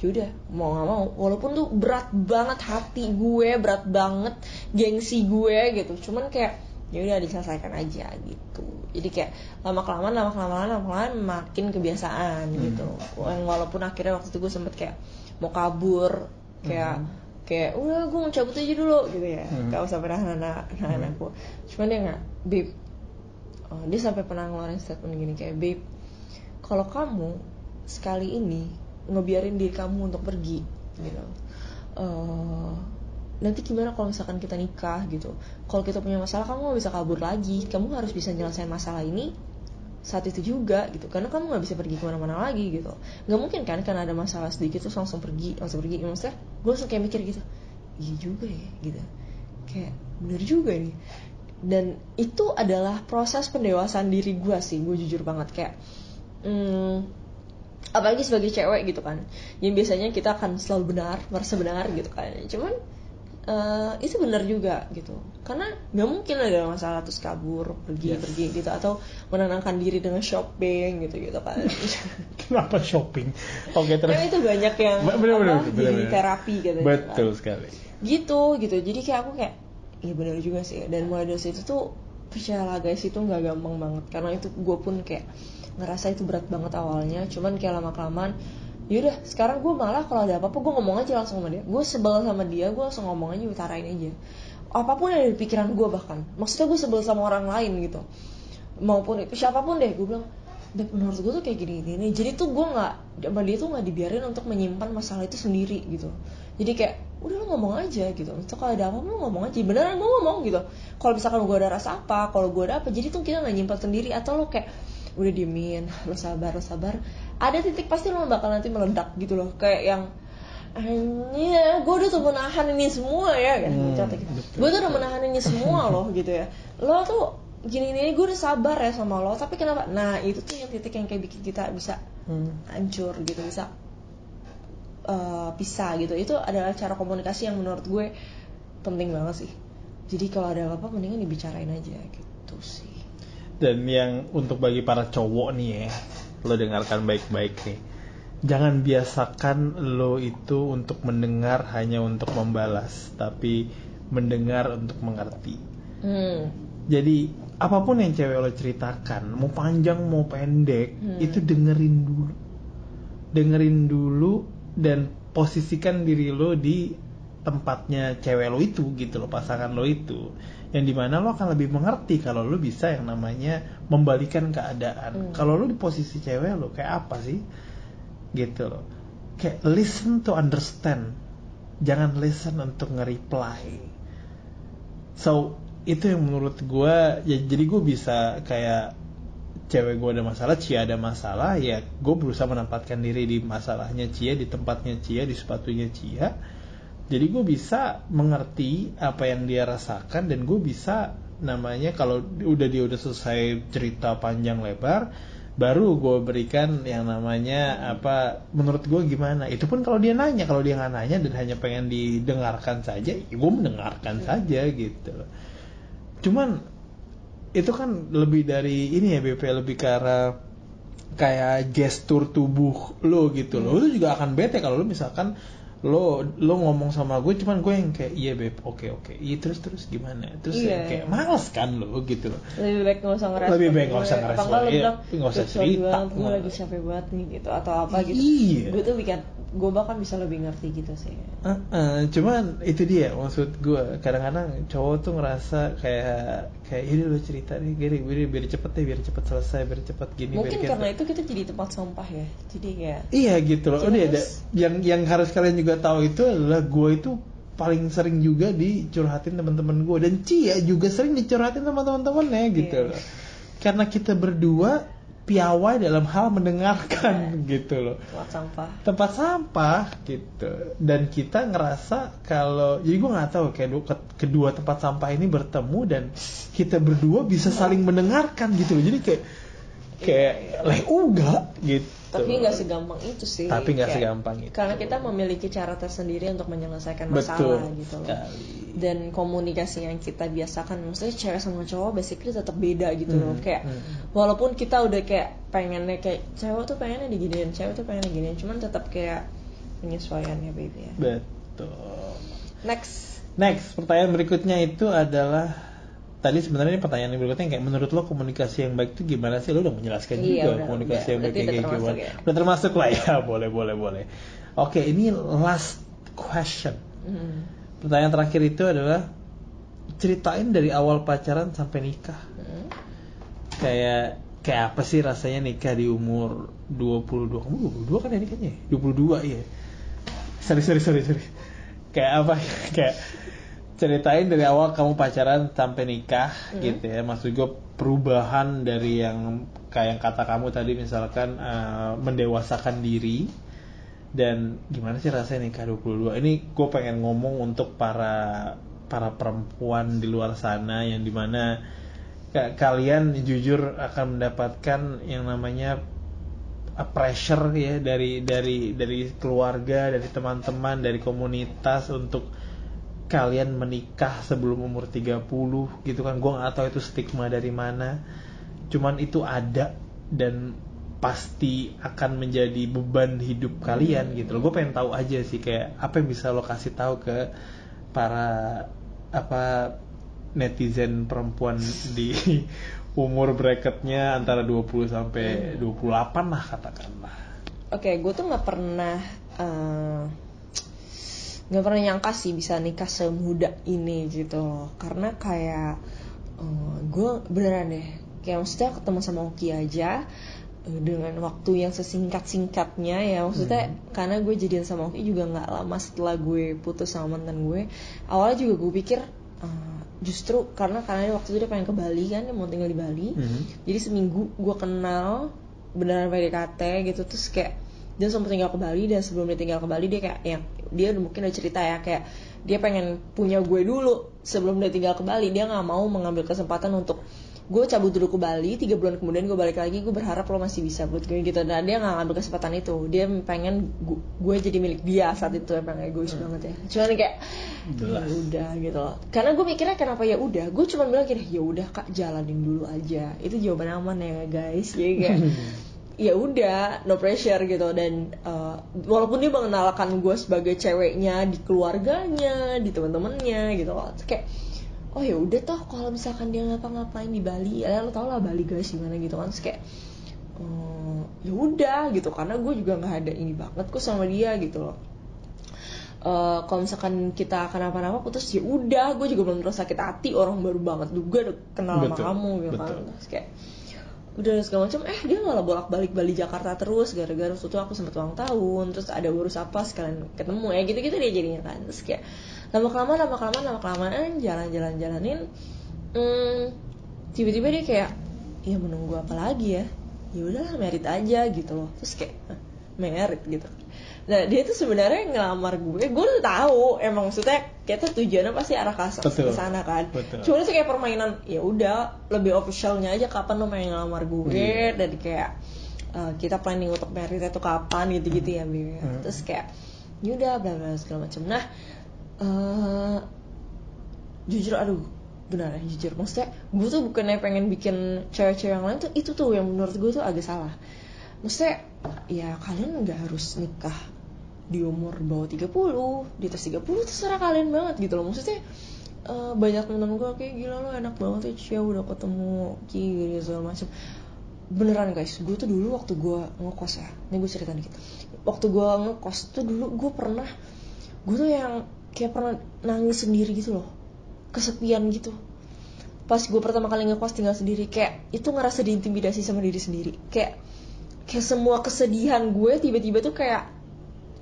yaudah mau nggak mau, walaupun tuh berat banget hati gue, berat banget gengsi gue gitu, cuman kayak ya udah diselesaikan aja gitu. Jadi kayak lama kelamaan makin kebiasaan gitu. Walaupun akhirnya waktu itu gue sempet kayak mau kabur, kayak udah gue mau cabut aja dulu gitu ya, gak usah pernah nahan aku. Cuman dia nggak, Beb, dia sampai pernah ngeluarin statement gini kayak, Beb, kalau kamu sekali ini ngebiarin diri kamu untuk pergi gitu, nanti gimana kalau misalkan kita nikah gitu, kalau kita punya masalah kamu gak bisa kabur lagi, kamu harus bisa nyelesain masalah ini saat itu juga gitu, karena kamu gak bisa pergi kemana-mana lagi gitu. Gak mungkin kan karena ada masalah sedikit terus langsung pergi. Maksudnya gue langsung kayak mikir gitu, iya juga ya gitu, kayak bener juga nih. Dan itu adalah proses pendewasaan diri gue sih, gue jujur banget. Kayak apalagi sebagai cewek gitu kan, yang biasanya kita akan selalu benar, merasa benar gitu kan. Cuman itu benar juga gitu, karena nggak mungkin ada masalah terus kabur pergi gitu, atau menenangkan diri dengan shopping gitu kan. Kenapa shopping? Oke, terus kan itu banyak yang bener, jadi terapi gitu. Betul kan? Sekali gitu jadi kayak aku kayak iya benar juga sih. Dan mulai dari situ tuh percayalah guys, itu nggak gampang banget, karena itu gue pun kayak ngerasa itu berat banget awalnya. Cuman kayak lama-kelamaan yaudah sekarang gue malah kalau ada apa-apa gue ngomong aja langsung sama dia. Gue sebel sama dia, gue langsung ngomong aja, utarain aja apapun yang ada di pikiran gue. Bahkan maksudnya gue sebel sama orang lain gitu, maupun itu siapapun deh, gue bilang menurut gue tuh kayak gini. Jadi tuh gue nggak, sama dia tuh nggak dibiarin untuk menyimpan masalah itu sendiri gitu. Jadi kayak udah lo ngomong aja gitu, itu kalau ada apa-apa lo ngomong aja, beneran gue ngomong gitu. Kalau misalkan gue ada rasa apa, kalau gue ada apa, jadi tuh kita nggak nyimpan sendiri. Atau lo kayak udah diemin, lo sabar, ada titik pasti lo bakal nanti meledak gitu loh. Kayak yang gue udah tuh menahan ini semua ya kan, gue tuh udah menahan ini semua loh gitu ya, lo tuh gini gue udah sabar ya sama lo, tapi kenapa? Nah itu tuh yang titik yang kayak bikin kita bisa hancur gitu, bisa pisah gitu. Itu adalah cara komunikasi yang menurut gue penting banget sih. Jadi kalau ada apa-apa mendingan dibicarain aja gitu sih. Dan yang untuk bagi para cowok nih ya, lo dengarkan baik-baik nih, jangan biasakan lo itu untuk mendengar hanya untuk membalas, tapi mendengar untuk mengerti. Jadi apapun yang cewek lo ceritakan, mau panjang mau pendek, itu dengerin dulu dan posisikan diri lo di tempatnya cewek lo itu gitu lo, pasangan lo itu, yang dimana lo akan lebih mengerti kalau lo bisa yang namanya membalikan keadaan. Kalau lo di posisi cewek lo kayak apa sih gitu loh, kayak listen to understand, jangan listen untuk nge-reply. So itu yang menurut gue ya, jadi gue bisa kayak cewek gue ada masalah, Cia ada masalah, ya gue berusaha menempatkan diri di masalahnya Cia, di tempatnya Cia, di sepatunya Cia. Jadi gue bisa mengerti apa yang dia rasakan, dan gue bisa namanya kalau dia udah selesai cerita panjang lebar, baru gue berikan yang namanya apa menurut gue gimana. Itu pun kalau dia nanya. Kalau dia nggak nanya dan hanya pengen didengarkan saja, ya gue mendengarkan saja gitu. Cuman itu kan lebih dari ini ya BP, lebih ke arah kayak gestur tubuh lo gitu loh. Lo juga akan bete kalau lo misalkan lo ngomong sama gue, cuman gue yang kayak iya beb, oke, iya terus gimana, terus Iya, kayak males kan lo gitu loh. Lebih baik nggak usah ngerespon. Apa enggak lo bilang nggak usah cerita, gue lagi capek banget nih gitu atau apa gitu. Iya. Gue bahkan bisa lebih ngerti gitu sih. Cuman itu dia maksud gue, kadang-kadang cowok tuh ngerasa kayak ini lo cerita nih gini, biar cepet selesai, biar cepet gini. Mungkin karena itu kita jadi tempat sampah ya, jadi kayak iya gitu loh. Ini ada yang harus kalian juga tahu itu adalah gue itu paling sering juga dicurhatin teman-teman gue, dan Cia juga sering dicurhatin sama teman-temannya gitu loh. Karena kita berdua piawai dalam hal mendengarkan gitu loh. Tempat sampah gitu. Dan kita ngerasa kalau, jadi gue nggak tahu kayak kedua tempat sampah ini bertemu dan kita berdua bisa saling mendengarkan gitu loh. Jadi kayak uga gitu. Tapi nggak segampang itu sih. Segampang itu. Karena kita memiliki cara tersendiri untuk menyelesaikan masalah. Betul, gitu loh. Dan komunikasi yang kita biasakan, maksudnya cewek sama cowok basically tetap beda gitu loh. Kayak walaupun kita udah kayak pengennya kayak cewek tuh pengennya diginiin, cewek tuh pengennya diginiin, cuman tetap kayak penyesuaian ya baby ya. Betul. Next Pertanyaan berikutnya itu adalah, tadi sebenarnya ini pertanyaan berikutnya kayak menurut lo komunikasi yang baik itu gimana sih? Lo udah menjelaskan juga komunikasi yang baik kayak gimana. Udah termasuk lah ya, boleh. Oke, ini last question. Pertanyaan terakhir itu adalah ceritain dari awal pacaran sampai nikah. Kayak apa sih rasanya nikah di umur 22? Kamu 22 kan ya nikahnya? 22 iya. Sorry. Kayak apa? Kayak ceritain dari awal kamu pacaran sampai nikah gitu ya. Maksud gue perubahan dari yang kayak yang kata kamu tadi misalkan mendewasakan diri, dan gimana sih rasanya nikah 22. Ini gue pengen ngomong untuk para perempuan di luar sana yang dimana kalian jujur akan mendapatkan yang namanya pressure ya dari keluarga, dari teman-teman, dari komunitas untuk kalian menikah sebelum umur 30 gitu kan. Gue gak tahu itu stigma dari mana, cuman itu ada dan pasti akan menjadi beban hidup kalian gitu loh. Gue pengen tahu aja sih kayak apa yang bisa lo kasih tahu ke para netizen perempuan di umur bracketnya antara 20 sampai 28 lah katakanlah. Oke, gue tuh nggak pernah nyangka sih bisa nikah semuda ini gitu loh. Karena kayak gue beneran deh, kayak maksudnya ketemu sama Oki aja dengan waktu yang sesingkat-singkatnya ya, maksudnya karena gue jadian sama Oki juga nggak lama setelah gue putus sama mantan gue. Awalnya juga gue pikir justru karena waktu itu dia pengen ke Bali kan, dia mau tinggal di Bali. Jadi seminggu gue kenal beneran PDKT gitu, terus kayak dia sempat tinggal ke Bali, dan sebelum dia tinggal ke Bali dia kayak dia mungkin udah cerita ya kayak dia pengen punya gue dulu sebelum dia tinggal ke Bali. Dia nggak mau mengambil kesempatan untuk gue cabut dulu ke Bali, 3 bulan kemudian gue balik lagi, gue berharap lo masih bisa buat gue gitu. Nah dia nggak ngambil kesempatan itu, dia pengen gue jadi milik dia saat itu. Emang egois banget ya, cuman kayak ya udah gitu loh. Karena gue mikirnya kenapa ya udah, gue cuma bilang gini, ya udah kak jalanin dulu aja, itu jawaban aman ya guys. Jadi kayak ya udah no pressure gitu. Dan walaupun dia mengenalkan gue sebagai ceweknya di keluarganya, di teman-temannya gitu loh, kayak oh ya udah toh kalau misalkan dia ngapa-ngapain di Bali, ya lo tau lah Bali guys gimana gitu kan. Terus kayak ya udah gitu, karena gue juga nggak ada ini banget kok sama dia gitu loh. Kalau misalkan kita kenapa-napa putus ya udah, gue juga belum terus sakit hati, orang baru banget juga kenal sama kamu gitu kan. Terus kayak udah segala macam, dia malah bolak-balik Bali Jakarta terus gara-gara waktu itu aku sempat ulang tahun, terus ada urus apa sekalian ketemu ya gitu-gitu dia jadinya kan. Terus kayak lama-kelamaan jalanin tiba-tiba dia kayak ya menunggu apa lagi ya udahlah merit aja gitu loh. Terus kayak merit gitu. Nah dia tuh sebenarnya ngelamar gue udah tahu emang maksudnya kita tujuannya pasti arah ke sana kan. Cuma itu kayak permainan, ya udah lebih officialnya aja kapan lo pengen ngelamar gue, dan kayak kita planning untuk meritnya tuh kapan gitu-gitu ya Bi. Terus kayak yaudah bla bla segala macam. Nah jujur jujur maksudnya gue tuh bukannya pengen bikin cewek-cewek yang lain tuh, itu tuh yang menurut gue tuh agak salah. Maksudnya ya kalian nggak harus nikah di umur bawah 30, di atas 30, terserah kalian banget gitu loh. Maksudnya banyak temen gue kayak gila lo enak banget ya Cia udah ketemu gini segala macam. Beneran guys, gue tuh dulu waktu gue ngekos ya, ini gue cerita dikit. Waktu gue ngekos tuh dulu gue tuh yang kayak pernah nangis sendiri gitu loh, kesepian gitu. Pas gue pertama kali ngekos tinggal sendiri, kayak itu ngerasa diintimidasi sama diri sendiri. Kayak semua kesedihan gue tiba-tiba tuh kayak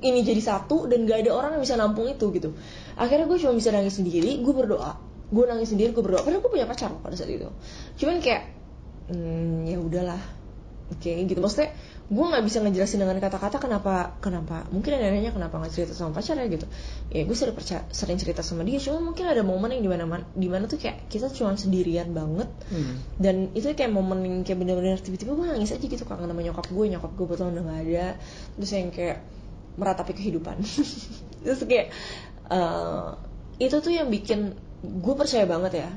ini jadi satu dan gak ada orang yang bisa nampung itu gitu. Akhirnya gue cuma bisa nangis sendiri, gue berdoa. Gue nangis sendiri, gue berdoa. Padahal gue punya pacar pada saat itu. Cuman kayak ya udahlah. Oke, gitu. Maksudnya gue nggak bisa ngejelasin dengan kata-kata kenapa. Mungkin ada nanya kenapa nggak cerita sama pacar ya gitu. Ya gue sering cerita sama dia. Cuma mungkin ada momen yang dimana tuh kayak kita cuma sendirian banget. Dan itu kayak momen yang kayak benar-benar tiba-tiba gue nangis aja gitu kangen sama nyokap gue betul udah nggak ada. Terus yang kayak meratapi kehidupan. Terus kayak itu tuh yang bikin gue percaya banget ya.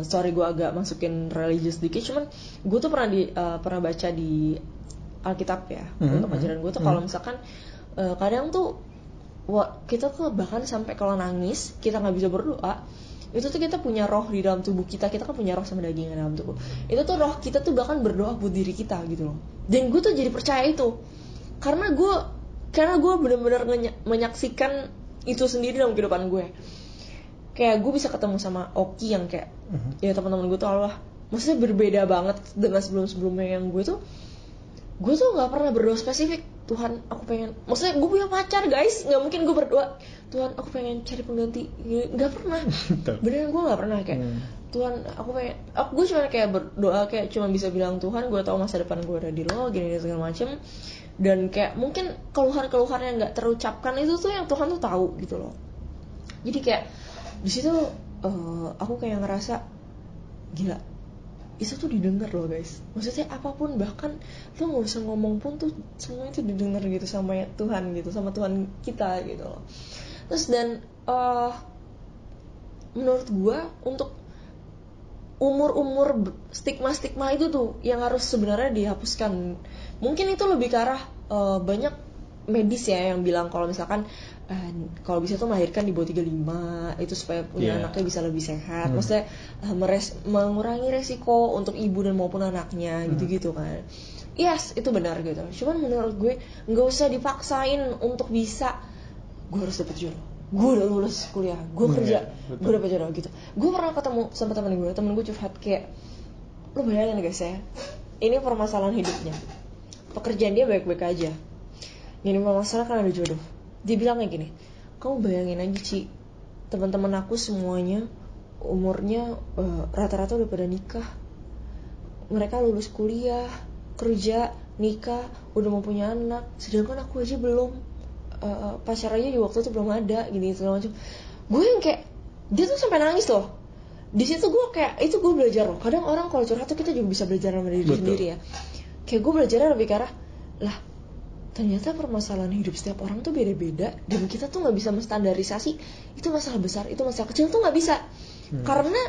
Sorry gue agak masukin religious dikit, cuman gue tuh pernah baca di Alkitab ya, untuk ajaran gue tuh kalau misalkan kadang tuh kita tuh bahkan sampai kalau nangis kita nggak bisa berdoa, itu tuh kita punya roh di dalam tubuh kita kan punya roh sama daging di dalam tubuh, itu tuh roh kita tuh bahkan berdoa buat diri kita gitu loh. Dan gue tuh jadi percaya itu karena gue benar-benar menyaksikan itu sendiri dalam kehidupan gue. Kayak gue bisa ketemu sama Oki yang kayak ya teman-teman gue tuh Allah, maksudnya berbeda banget dengan sebelum-sebelumnya yang gue tuh nggak pernah berdoa spesifik Tuhan aku pengen, maksudnya gue punya pacar guys, nggak mungkin gue berdoa Tuhan aku pengen cari pengganti, nggak pernah. Beneran gue nggak pernah kayak Tuhan gue cuma kayak berdoa kayak cuma bisa bilang Tuhan gue tahu masa depan gue ada di lo gini segala macem. Dan kayak mungkin keluhan-keluhan yang nggak terucapkan itu tuh yang Tuhan tuh tahu gitu loh. Jadi kayak di situ aku kayak ngerasa gila, itu tuh didengar loh guys. Maksudnya apapun, bahkan lo nggak usah ngomong pun tuh semua itu didengar gitu sama Tuhan gitu, sama Tuhan kita gitu loh. Terus dan menurut gue untuk umur stigma itu tuh yang harus sebenarnya dihapuskan. Mungkin itu lebih ke arah banyak medis ya yang bilang kalau misalkan kalau bisa tuh melahirkan di bawah 35 itu supaya punya anaknya bisa lebih sehat. Maksudnya mengurangi resiko untuk ibu dan maupun anaknya gitu-gitu kan. Yes, itu benar gitu. Cuman menurut gue nggak usah dipaksain untuk bisa gue harus dapet jodoh. Gue udah lulus kuliah, gue kerja, gue dapet jodoh gitu. Gue pernah ketemu sama temen gue curhat kayak, lu bayangin guys ya, ini permasalahan hidupnya, pekerjaan dia baik-baik aja, ini masalah kan ada jodoh. Dia bilang kayak gini, kamu bayangin aja Ci, teman-teman aku semuanya umurnya rata-rata udah pada nikah, mereka lulus kuliah, kerja, nikah, udah mau punya anak, sedangkan aku aja belum. Pacar aja di waktu itu belum ada gini segala macam. Gue yang kayak dia tuh sampai nangis loh. Di situ gue kayak itu gue belajar loh. Kadang orang kalau curhat tuh kita juga bisa belajar sama diri sendiri ya. Kayak gue belajarnya lebih ke arah lah, ternyata permasalahan hidup setiap orang tuh beda-beda dan kita tuh nggak bisa menstandarisasi itu masalah besar, itu masalah kecil tuh nggak bisa. Karena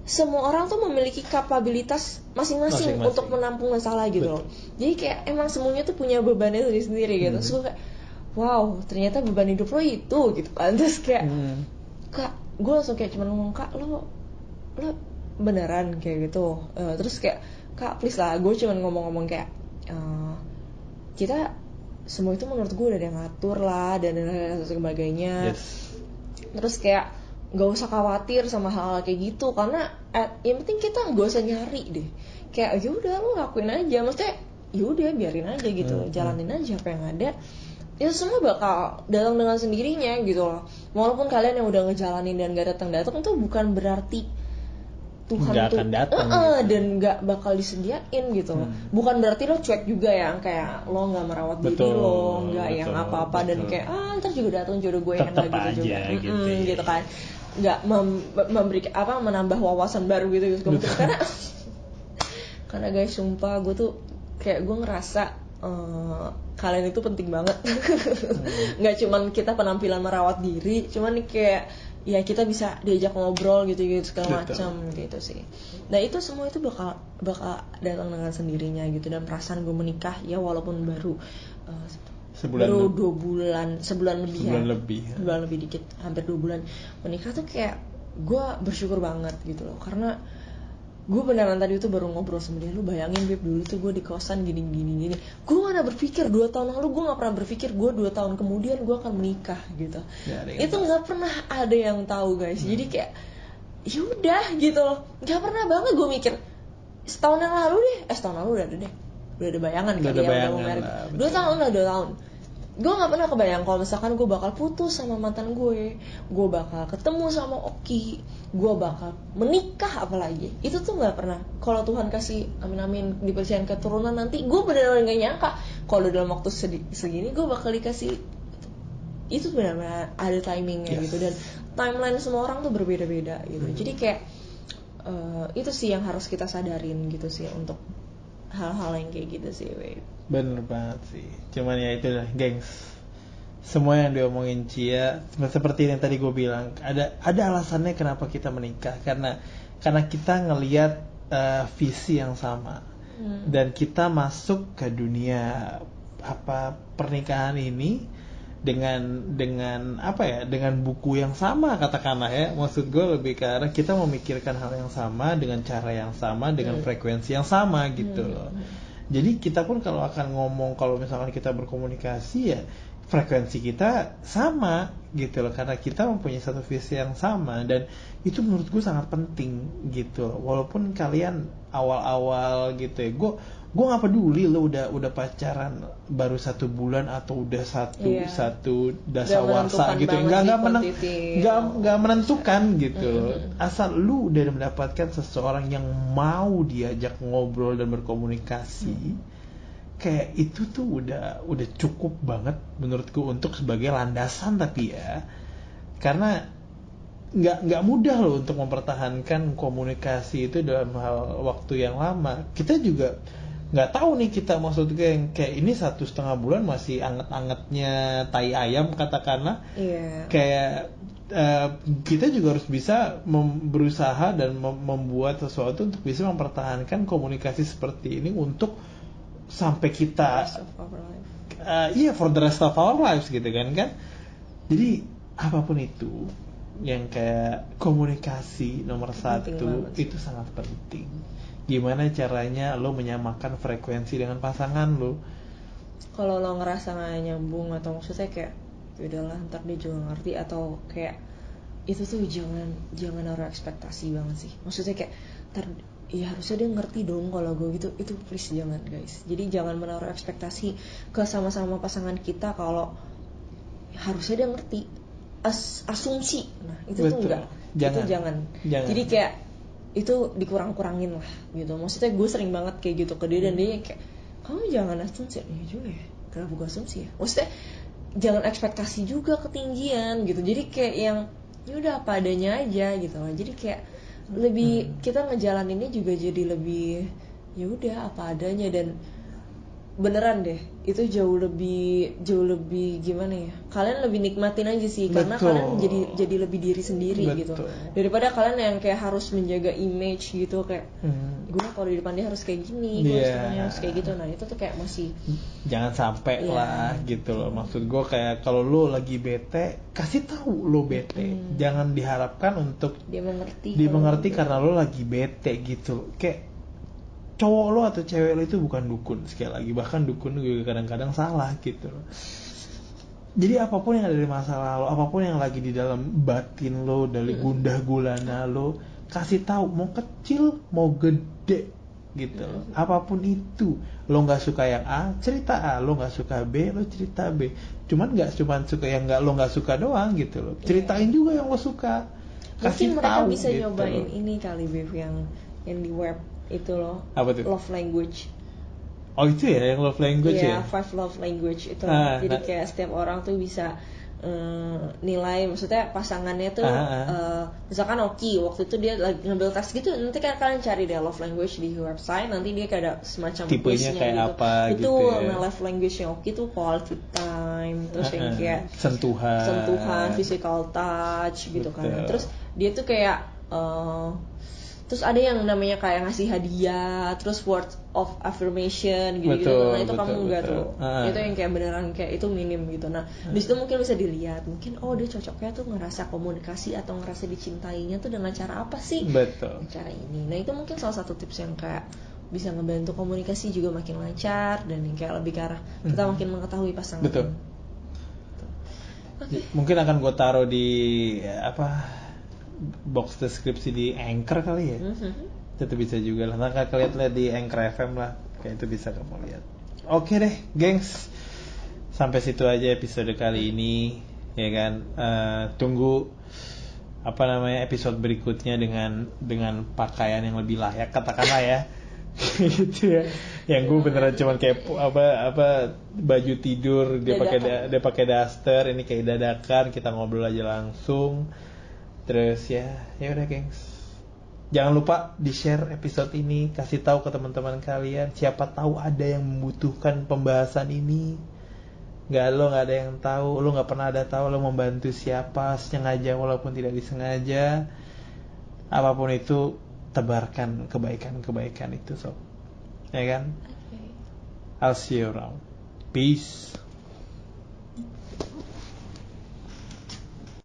semua orang tuh memiliki kapabilitas masing-masing untuk menampung masalah gitu loh. Jadi kayak emang semuanya tuh punya bebannya sendiri gitu. Terus gue kayak wow, ternyata beban hidup lo itu gitu kan. Terus kayak Kak, gue langsung kayak cuma ngomong, Kak lo beneran kayak gitu. Terus kayak Kak please lah, gue cuma ngomong-ngomong kayak kita semua itu menurut gue udah ada yang ngatur lah dan sebagainya. Terus kayak gak usah khawatir sama hal kayak gitu, karena yang penting kita gak usah nyari deh. Kayak yaudah lo lakuin aja, maksudnya yaudah biarin aja gitu, jalanin aja apa yang ada. Itu semua bakal datang dengan sendirinya gitu loh. Walaupun kalian yang udah ngejalanin dan gak datang-datang itu bukan berarti Tuhan gak tuh akan datang gitu. Dan gak bakal disediain gitu loh. Bukan berarti lo cuek juga yang kayak lo gak merawat diri lo, gak yang apa-apa dan kayak ntar juga datang jodoh gue yang gak gitu juga gitu kan. Gak memberi menambah wawasan baru gitu karena guys sumpah gue tuh kayak gue ngerasa kalian itu penting banget. Nggak cuman kita penampilan merawat diri, cuman kayak ya kita bisa diajak ngobrol gitu segala macam gitu sih. Nah itu semua itu bakal datang dengan sendirinya gitu. Dan perasaan gue menikah ya walaupun baru baru 2 bulan, sebulan lebih sebulan ya, lebih. sebulan lebih dikit, hampir 2 bulan menikah tuh kayak gue bersyukur banget gitu loh, karena gue beneran tadi itu baru ngobrol sama dia, lu bayangin Beb, dulu tuh gue di kosan gini, gue gak ada berpikir 2 tahun lalu, gue gak pernah berpikir gue 2 tahun kemudian gue akan menikah gitu. Itu gak pernah ada yang tahu guys. Jadi kayak yaudah gitu loh, gak pernah banget gue mikir setahun yang lalu udah ada bayangan udah kali ada ya udah mau married. 2 tahun gue nggak pernah kebayang kalau misalkan gue bakal putus sama mantan gue bakal ketemu sama Oki, gue bakal menikah apalagi. Itu tuh nggak pernah. Kalau Tuhan kasih amin dipercayain keturunan nanti, gue benar-benar nggak nyangka kalau dalam waktu segini gue bakal dikasih. Itu benar-benar ada timingnya gitu, dan timeline semua orang tuh berbeda-beda gitu. Jadi kayak itu sih yang harus kita sadarin gitu sih untuk hal-hal yang kayak gitu sih. Bener banget sih. Cuman ya itu lah, gengs. Semua yang diomongin Cia seperti yang tadi gue bilang, ada alasannya kenapa kita menikah, karena kita ngelihat visi yang sama. Dan kita masuk ke dunia pernikahan ini dengan apa ya, dengan buku yang sama katakanlah ya. Maksud gue lebih ke arah kita memikirkan hal yang sama dengan cara yang sama dengan frekuensi yang sama gitu loh. Jadi kita pun kalau akan ngomong, kalau misalkan kita berkomunikasi ya frekuensi kita sama gitu loh, karena kita mempunyai satu visi yang sama. Dan itu menurut gue sangat penting gitu loh. Walaupun kalian awal-awal gitu ya, gue nggak peduli lo udah pacaran baru 1 bulan atau udah satu dasawarsa gitu, nggak menentukan gitu loh. Asal lu udah mendapatkan seseorang yang mau diajak ngobrol dan berkomunikasi, kayak itu tuh udah cukup banget menurutku untuk sebagai landasan. Tapi ya karena nggak mudah loh untuk mempertahankan komunikasi itu dalam hal waktu yang lama. Kita juga nggak tahu nih, kita maksudnya yang kayak ini 1,5 bulan masih anget-angetnya tai ayam katakanlah. Kayak kita juga harus bisa berusaha dan membuat sesuatu untuk bisa mempertahankan komunikasi seperti ini untuk sampai kita for the rest of our lives gitu kan. Jadi apapun itu yang kayak komunikasi nomor 1 itu sangat penting. Gimana caranya lo menyamakan frekuensi dengan pasangan lo. Kalau lo ngerasa gak nyambung atau maksudnya kayak udahlah ntar dia juga ngerti, atau kayak itu tuh jangan naruh ekspektasi banget sih. Maksudnya kayak ya harusnya dia ngerti dong kalau gue gitu, itu please jangan guys. Jadi jangan menaruh ekspektasi ke sama-sama pasangan kita kalau harusnya dia ngerti. Asumsi, nah itu tuh enggak, itu jangan. Jadi kayak itu dikurang-kurangin lah gitu. Maksudnya gue sering banget kayak gitu ke dia, dan dia kayak kamu jangan asumsi. Ya juga ya, kenapa gue asumsi ya? Maksudnya jangan ekspektasi juga ketinggian gitu. Jadi kayak yang ya udah apa adanya aja gitu lah. Jadi kayak lebih kita ngejalaninnya juga jadi lebih ya udah apa adanya. Dan beneran deh, itu jauh lebih gimana ya, kalian lebih nikmatin aja sih. Karena kalian jadi lebih diri sendiri gitu, daripada kalian yang kayak harus menjaga image gitu, kayak gue kalau di depan dia harus kayak gini, gue harus kayak gitu. Nah itu tuh kayak masih jangan sampai lah gitu loh. Maksud gue kayak kalau lo lagi bete, kasih tahu lo bete, jangan diharapkan untuk dia mengerti karena lo lagi bete gitu. Kayak cowok lo atau cewek lo itu bukan dukun, sekali lagi, bahkan dukun juga kadang-kadang salah gitu loh. Jadi apapun yang ada di masa lalu, apapun yang lagi di dalam batin lo, dari gundah gulana lo, kasih tahu, mau kecil mau gede gitu loh. Apapun itu, lo nggak suka yang A, cerita A. Lo nggak suka B, lo cerita B. Cuman nggak cuma suka yang lo nggak suka doang gitu loh. Ceritain juga yang lo suka. Kasih mungkin mereka tahu bisa gitu nyobain loh. Ini kali Bev yang di web itu loh. Apa tuh? Love language. Oh itu ya yang love language ya? 5 love language itu. Jadi kayak setiap orang tuh bisa nilai, maksudnya pasangannya tuh misalkan Oki waktu itu dia lagi ngambil tes gitu, nanti kan kalian cari deh love language di website, nanti dia kayak ada semacam tipenya kayak gitu. apa itu gitu ya. Nah love language-nya Oki tuh quality time, terus yang kayak sentuhan, physical touch gitu kan. Terus dia tuh kayak Terus ada yang namanya kayak ngasih hadiah, terus word of affirmation gitu-gitu. Betul, Nah itu betul, kamu enggak betul. tuh. Itu yang kayak beneran kayak itu minim gitu. Nah di situ mungkin bisa dilihat, mungkin dia cocoknya tuh ngerasa komunikasi atau ngerasa dicintainya tuh dengan cara apa sih? Betul. Cara ini. Nah itu mungkin salah satu tips yang kayak bisa ngebantu komunikasi juga makin lancar dan yang kayak lebih ke arah kita makin mengetahui pasangan. Betul. Okay. Mungkin akan gue taruh di box deskripsi di Anchor kali ya. Itu bisa juga lah. Nah kalian lihat di Anchor FM lah, kayak itu bisa kamu lihat. Oke deh, gengs. Sampai situ aja episode kali ini, ya kan. Tunggu episode berikutnya dengan pakaian yang lebih layak, katakanlah ya. Gitu ya. Yang gue beneran cuman kayak baju tidur, dia pakai daster, ini kayak dadakan, kita ngobrol aja langsung. Terus ya udah gengs. Jangan lupa di-share episode ini, kasih tahu ke teman-teman kalian, siapa tahu ada yang membutuhkan pembahasan ini. Nggak ada yang tahu, lo nggak pernah ada tahu lo membantu siapa, sengaja walaupun tidak disengaja. Apapun itu, tebarkan kebaikan itu sob. Ya kan? Okay. I'll see you around. Peace.